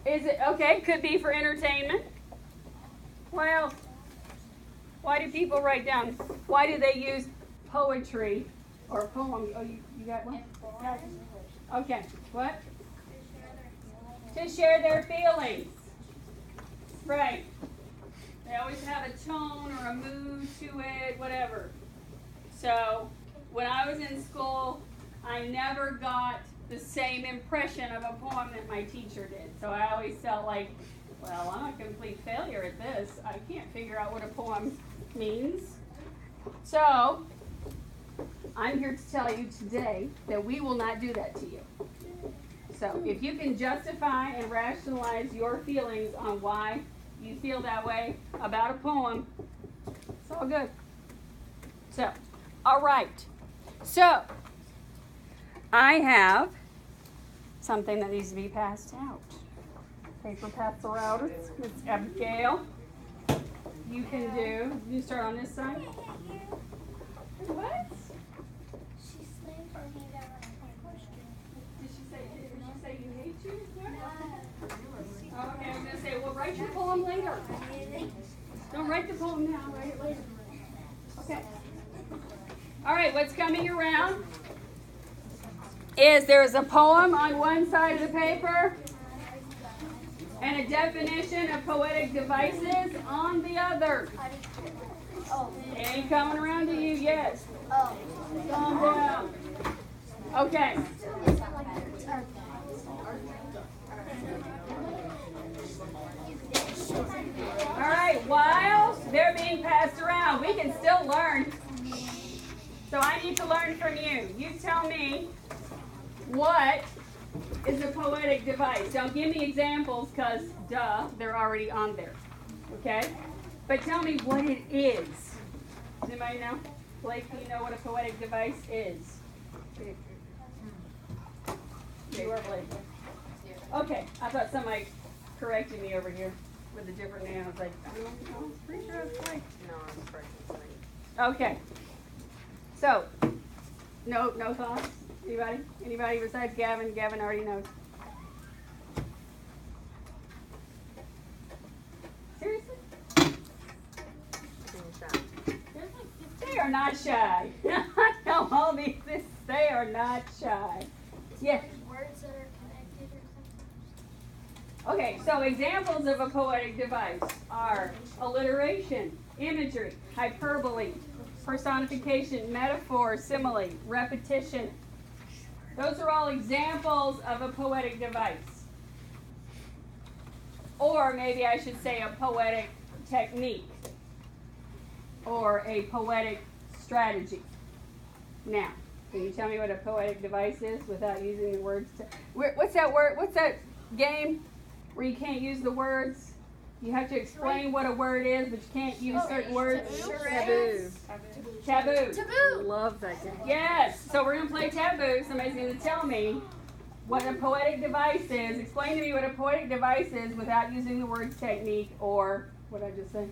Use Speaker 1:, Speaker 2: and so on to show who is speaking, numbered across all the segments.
Speaker 1: Is it okay? Could be for entertainment. What else? Why do people write down? Why do they use poetry or poems? Oh, you got one? Okay. What? To share their feelings. Right. They always have a tone or a mood to it, whatever. So, when I was in school, I never got the same impression of a poem that my teacher did. So I always felt like, well, I'm a complete failure at this. I can't figure out what a poem means. So, I'm here to tell you today that we will not do that to you. So, if you can justify and rationalize your feelings on why you feel that way about a poem, it's all good. So, all right. So, I have something that needs to be passed out. Paper pass around. Miss Abigail, you can do. You start on this side. What?
Speaker 2: She slammed her hand out on my question.
Speaker 1: Did she say you hate you? Oh, okay, I was gonna say, well, write your poem later. Don't write the poem now. Write it later. Okay. All right. What's coming around is there's a poem on one side of the paper and a definition of poetic devices on the other. Ain't coming around to you yet. Calm down. Okay. All right, while they're being passed around, we can still learn. So I need to learn from you. You tell me, what is a poetic device? Don't give me examples because, duh, they're already on there. Okay? But tell me what it is. Does anybody know? Blake, do you know what a poetic device is? You are Blake. Okay, I thought somebody corrected me over here with a different name. I was like, I'm pretty sure it's Blake.
Speaker 3: No, I'm correcting.
Speaker 1: Okay. So, no thoughts? Anybody? Anybody besides Gavin? Gavin already knows. Seriously? They are not shy. I know all these. They are not shy. Yes.
Speaker 2: Words that are connected or something.
Speaker 1: Okay, so examples of a poetic device are alliteration, imagery, hyperbole, personification, metaphor, simile, repetition. Those are all examples of a poetic device. Or maybe I should say a poetic technique or a poetic strategy. Now, can you tell me what a poetic device is without using the words? What's that word? What's that game where you can't use the words? You have to explain what a word is, but you can't use certain words.
Speaker 3: Taboo.
Speaker 1: Taboo.
Speaker 2: Taboo.
Speaker 3: Love that game.
Speaker 1: Yes. So we're going to play taboo. Somebody's going to tell me what a poetic device is. Explain to me what a poetic device is without using the words technique or, what did I just say?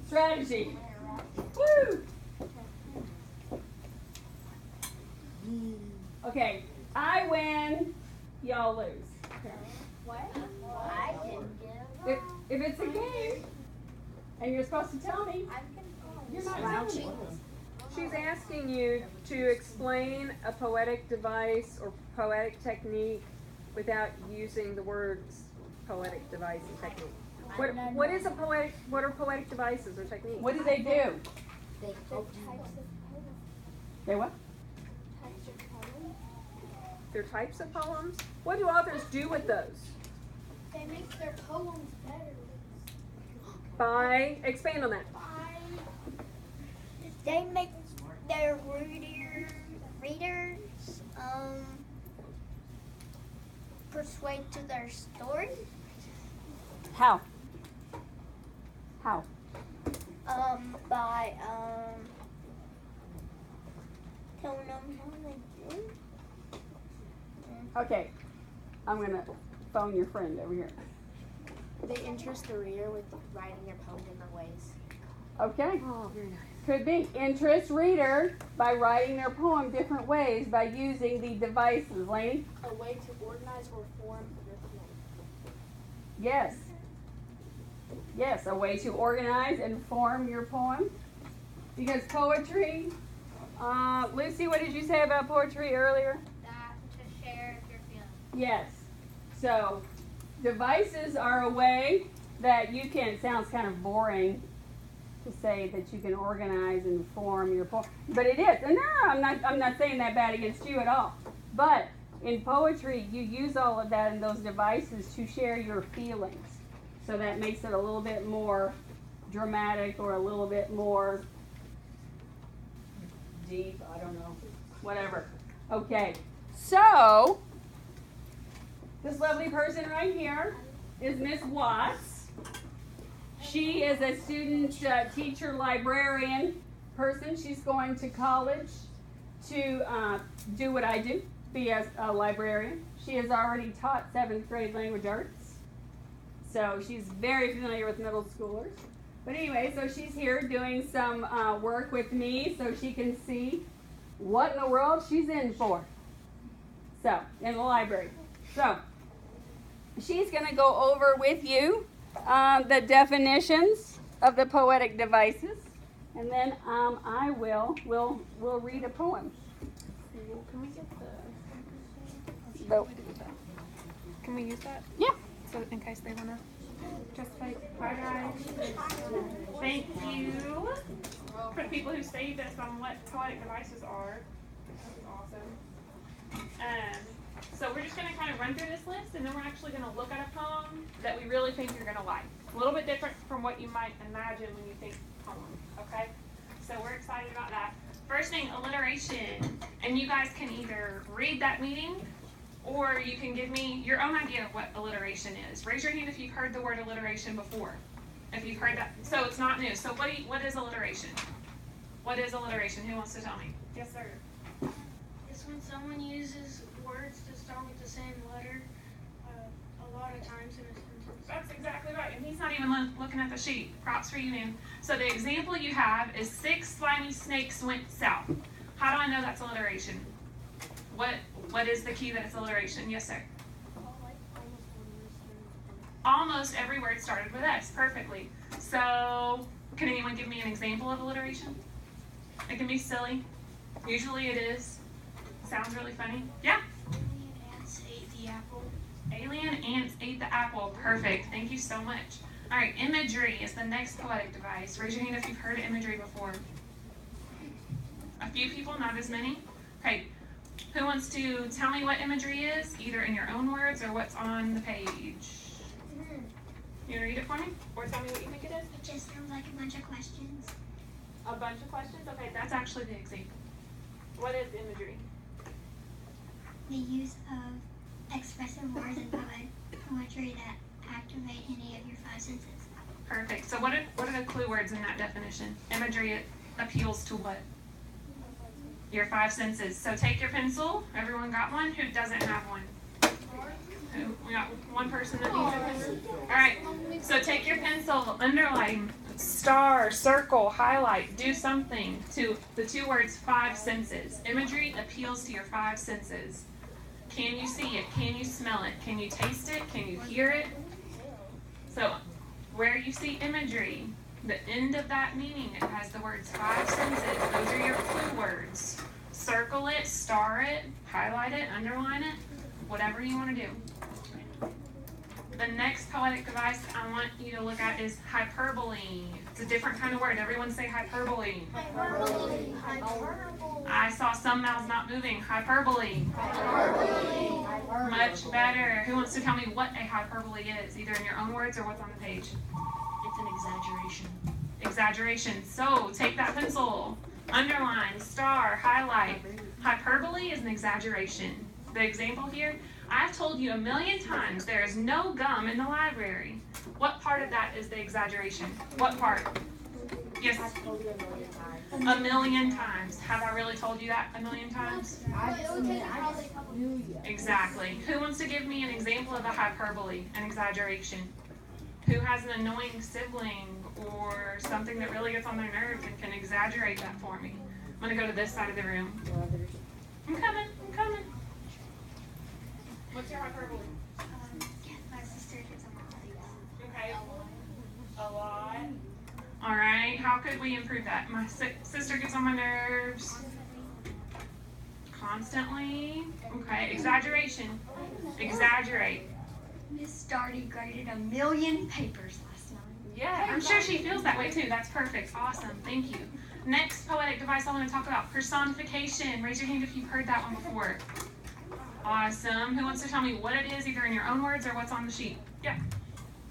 Speaker 1: Strategy. Woo! Okay. I win, y'all lose.
Speaker 2: What? I didn't give
Speaker 1: If it's a game and you're supposed to tell me, you're not telling me.
Speaker 3: She's asking you to explain a poetic device or poetic technique without using the words poetic device and technique. What is a poetic? What are poetic devices or techniques?
Speaker 1: What do they do?
Speaker 2: Types of poems.
Speaker 1: They what?
Speaker 2: Types of poems.
Speaker 3: They're types of poems. What do authors do with those?
Speaker 2: They make their poems better.
Speaker 3: Expand on that.
Speaker 2: They make their readers persuade to their story.
Speaker 1: How? How?
Speaker 2: By telling them how they do.
Speaker 1: Okay. I'm going to phone your friend over here.
Speaker 4: They interest the reader with writing their poem different ways.
Speaker 1: Okay.
Speaker 3: Oh, very nice.
Speaker 1: Could be. Interest reader by writing their poem different ways by using the devices. Laney?
Speaker 4: A way to organize or form their poem.
Speaker 1: Yes. Yes, a way to organize and form your poem. Because poetry, Lucy, what did you say about poetry earlier?
Speaker 2: That to share your feelings.
Speaker 1: Yes. So, devices are a way that you can, sounds kind of boring to say that you can organize and form your poem, but it is. And no, I'm not saying that bad against you at all. But in poetry, you use all of that in those devices to share your feelings. So that makes it a little bit more dramatic or a little bit more deep, I don't know, whatever. Okay, so this lovely person right here is Miss Watts. She is a student, teacher, librarian person. She's going to college to do what I do, be a librarian. She has already taught 7th grade language arts, so she's very familiar with middle schoolers. But anyway, so she's here doing some work with me so she can see what in the world she's in for. So, in the library. So, she's going to go over with you the definitions of the poetic devices, and then we'll read a poem.
Speaker 4: Can we get
Speaker 5: Can we use that?
Speaker 1: Yeah.
Speaker 5: So in case they wanna just like,
Speaker 6: Hi guys. Thank you for the people who saved us on what poetic devices are. That was awesome. So we're just going to kind of run through this list, and then we're actually going to look at a poem that we really think you're going to like. A little bit different from what you might imagine when you think poem, okay? So we're excited about that. First thing, alliteration. And you guys can either read that meaning, or you can give me your own idea of what alliteration is. Raise your hand if you've heard the word alliteration before. If you've heard that. So it's not new. So what is alliteration? What is alliteration? Who wants to tell me? Yes, sir.
Speaker 2: It's when someone uses words to start with the same letter a lot of times in a sentence.
Speaker 6: That's exactly right. And he's not even looking at the sheet. Props for you, man. So the example you have is 6 slimy snakes went south. How do I know that's alliteration? What is the key that it's alliteration? Yes, sir. Almost every word started with S. Perfectly. So can anyone give me an example of alliteration? It can be silly. Usually it is. Sounds really funny. Yeah?
Speaker 2: Alien ants ate the apple.
Speaker 6: Alien ants ate the apple. Perfect. Thank you so much. All right, imagery is the next poetic device. Raise your hand if you've heard imagery before. A few people, not as many. Okay, who wants to tell me what imagery is, either in your own words or what's on the page? You want to read it for me? Or tell me what you think it is?
Speaker 2: It just sounds like a bunch of questions.
Speaker 6: A bunch of questions? Okay, that's actually the example. What is imagery?
Speaker 2: The use of expressive words in poetry that activate any of your 5 senses.
Speaker 6: Perfect. So what are the clue words in that definition? Imagery appeals to what? Your 5 senses. So take your pencil. Everyone got one? Who doesn't have one? We got one person that needs a pencil. All right. So take your pencil, underline, star, circle, highlight, do something to the 2 words 5 senses. Imagery appeals to your 5 senses. Can you see it? Can you smell it? Can you taste it? Can you hear it? So where you see imagery, the end of that meaning, it has the words 5 senses. Those are your clue words. Circle it, star it, highlight it, underline it, whatever you want to do. The next poetic device I want you to look at is hyperbole. It's a different kind of word. Everyone say hyperbole.
Speaker 2: Hyperbole. Hyperbole.
Speaker 6: I saw some mouths not moving. Hyperbole.
Speaker 2: Hyperbole.
Speaker 6: Much better. Who wants to tell me what a hyperbole is, either in your own words or what's on the page?
Speaker 7: It's an exaggeration.
Speaker 6: Exaggeration. So take that pencil, underline, star, highlight. Hyperbole is an exaggeration. The example here, I've told you a million times there is no gum in the library. What part of that is the exaggeration? What part? Yes.
Speaker 4: I've told you a million times.
Speaker 6: A million times. Have I really told you that a million times?
Speaker 4: I knew you.
Speaker 6: Exactly. Who wants to give me an example of a hyperbole, an exaggeration? Who has an annoying sibling or something that really gets on their nerves and can exaggerate that for me? I'm going to go to this side of the room. I'm coming. What's your hyperbole?
Speaker 2: My sister sister gets on my nerves.
Speaker 6: Okay. A lot. All right. How could we improve that? My sister gets on my nerves. Constantly. Okay. Exaggeration. Exaggerate.
Speaker 2: Miss Darty graded 1,000,000 papers last night.
Speaker 6: Yeah, I'm sure she feels that way too. That's perfect. Awesome. Thank you. Next poetic device I want to talk about, personification. Raise your hand if you've heard that one before. Awesome. Who wants to tell me what it is, either in your own words or what's on the sheet? Yeah.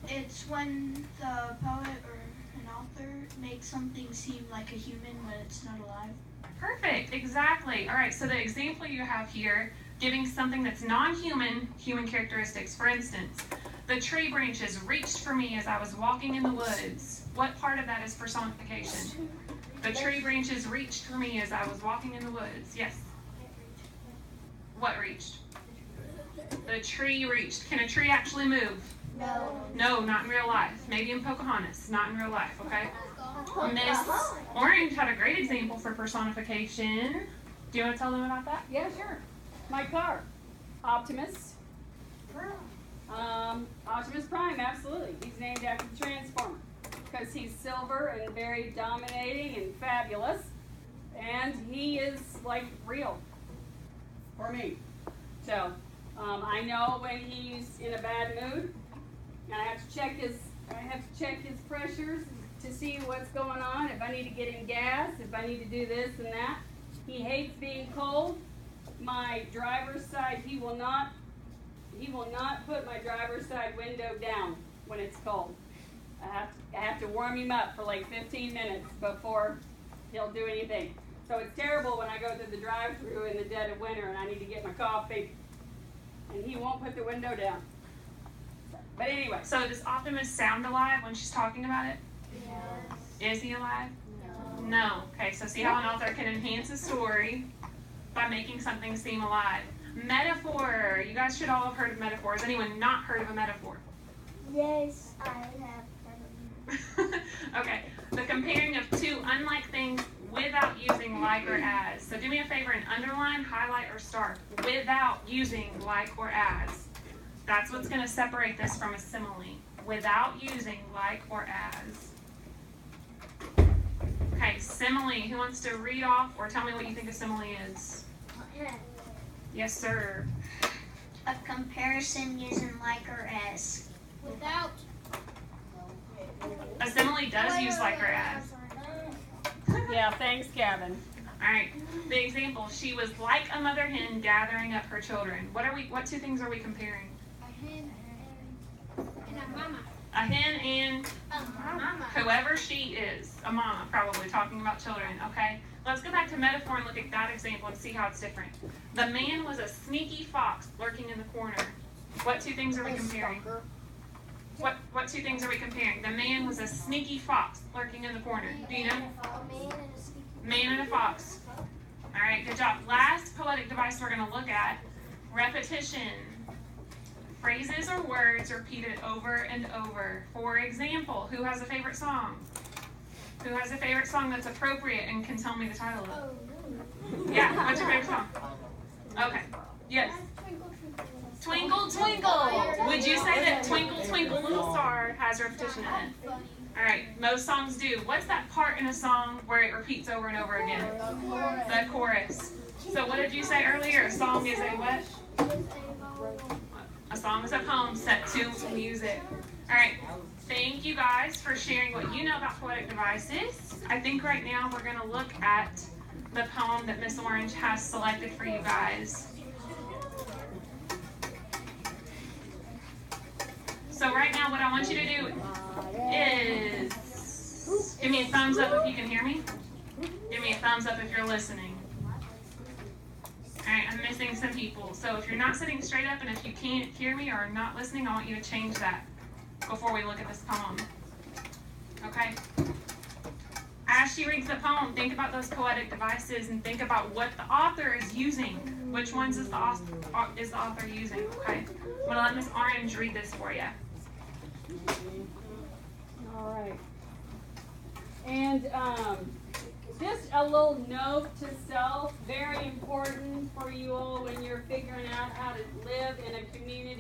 Speaker 7: It's when the poet or an author makes something seem like a human but it's not alive.
Speaker 6: Perfect. Exactly. All right. So the example you have here, giving something that's non-human, human characteristics. For instance, the tree branches reached for me as I was walking in the woods. What part of that is personification? The tree branches reached for me as I was walking in the woods. Yes. What reached? The tree reached. Can a tree actually move?
Speaker 2: No.
Speaker 6: No, not in real life. Maybe in Pocahontas, not in real life, okay? Miss Orange had a great example for personification. Do you want to tell them about that?
Speaker 1: Yeah, sure. My car, Optimus. Optimus Prime, absolutely. He's named after the Transformer because he's silver and very dominating and fabulous, and he is like real for me. So I know when he's in a bad mood, and I have to check his pressures to see what's going on. If I need to get him gas, if I need to do this and that. He hates being cold. My driver's side, he will not put my driver's side window down when it's cold. I have to warm him up for like 15 minutes before he'll do anything. So it's terrible when I go through the drive-thru in the dead of winter and I need to get my coffee, and he won't put the window down. But anyway.
Speaker 6: So does Optimus sound alive when she's talking about it? Yes. Is he alive? No. No. Okay, so see how an author can enhance a story by making something seem alive. Metaphor. You guys should all have heard of metaphors. Anyone not heard of a metaphor?
Speaker 2: Yes, I have.
Speaker 6: Okay. The comparing of two unlike things without using like or as. So do me a favor and underline, highlight, or star. Without using like or as. That's what's going to separate this from a simile. Without using like or as. Okay, simile. Who wants to read off or tell me what you think a simile is? Yes, sir.
Speaker 2: A comparison using like or as. Without.
Speaker 6: A simile does use like or as.
Speaker 1: Yeah, thanks, Kevin.
Speaker 6: All right. The example: she was like a mother hen gathering up her children. What two things are we comparing?
Speaker 2: A hen and a mama.
Speaker 6: A hen and
Speaker 2: A mama.
Speaker 6: whoever she is, a mama, probably talking about children. Okay. Let's go back to metaphor and look at that example and see how it's different. The man was a sneaky fox lurking in the corner. What two things are we comparing? What two things are we comparing? The man was a sneaky fox lurking in the corner. Do you know? Man and a fox. All right, good job. Last poetic device we're going to look at, repetition. Phrases or words repeated over and over. For example, who has a favorite song? Who has a favorite song that's appropriate and can tell me the title of it? Yeah, what's your favorite song? Okay, yes. Twinkle, twinkle. Would you say that Twinkle, Twinkle, Little Star has repetition in it? All right, most songs do. What's that part in a song where it repeats over and over again? The chorus. So what did you say earlier? A song is a what? A song is a poem set to music. All right, thank you guys for sharing what you know about poetic devices. I think right now we're going to look at the poem that Miss Orange has selected for you guys. So right now what I want you to do is give me a thumbs up if you can hear me. Give me a thumbs up if you're listening. Alright, I'm missing some people. So if you're not sitting straight up and if you can't hear me or are not listening, I want you to change that before we look at this poem. Okay? As she reads the poem, think about those poetic devices and think about what the author is using. Which ones is the author using? Okay? I'm going to let Miss Orange read this for you.
Speaker 1: All right. And just a little note to self, very important for you all when you're figuring out how to live in a community.